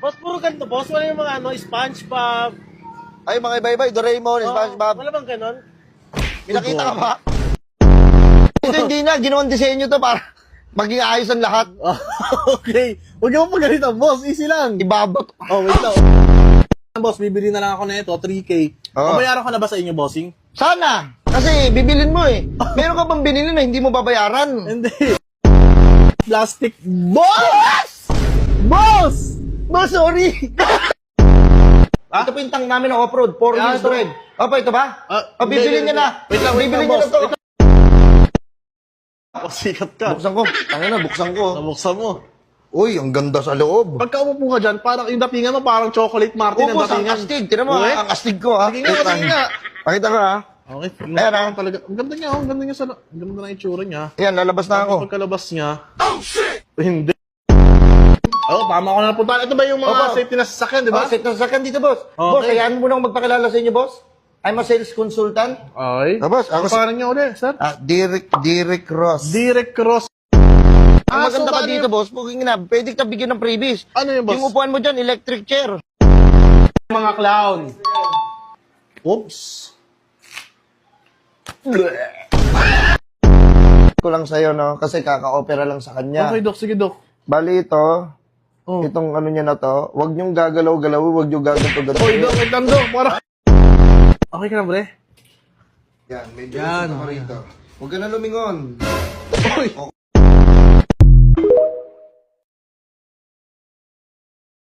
Boss, puro ganito, boss. Wala yung mga SpongeBob. Ay, mga iba-iba, Doraemon, SpongeBob. Wala bang ganon? Pinakita ka ba? Hindi na, ginawang disenyo to para maging ayos ang lahat. Okay. Huwag yung pagalitan, boss. Easy lang. Ibabot. Oh, wait lang. Boss, bibili na lang ako na ito, 3K. Oo. Babayaran ko na ba sa inyo, bossing? Sana! Kasi bibilin mo eh. Meron ka bang binili na hindi mo babayaran? Hindi. Plastic. Boss! Boss! Boss, sorry! Ito po yung tank namin ng off-road, 4 Ah, wheels ito. red. Opo, ito ba? Bibilin niya na. Wait lang, Bibilin niya boss. na to. Wait lang. Sikat ka. Buksan ko. Tangina, buksan ko. Nabuksan mo. Uy, ang ganda sa loob. Pagka umupo ka dyan, parang yung datingan mo, parang chocolate martin ang Ubus, ang datingan. astig. Tinan mo, Okay? ang astig ko ha. Sige nga, sige nga. Pakita ko ha. Okay. Ayan, ah. Talaga. Ang ganda niya, ang ganda niya sa... Ang ganda na itsura niya. Ayan, lalabas na ako. Pagkalabas niya... Oh, shit! Hindi. Oh, tama ko na napuntahan. Ito ba yung mga Opo. safety na sasakyan, di ba? Set na sakan dito, boss. Okay. Boss, hayaan mo na akong magpakilala sa inyo, boss. I'm a sales consultant. Okay. Boss, ako Ano pangalan niya ulit, sir? Derek Ross. Direct Cross. Ang maganda so pa dito, boss, booking na, pwede ka bigyan ng freebies. Ano yung boss? Yung upuan mo dyan, electric chair. Mga clown. Oops. Ko lang sa'yo, no? Kasi kaka-opera lang sa kanya. Okay, Dok. Sige, Dok. Bali ito, Oh. itong ano niya na to, wag niyong gagalaw-galaw, wag niyong gagato-gato. Hoy, Dok. Wait lang, Dok. Para... Okay ka na, pre? Yan, medyo Yan, usok ako rito. Huwag ka na lumingon. Hoy!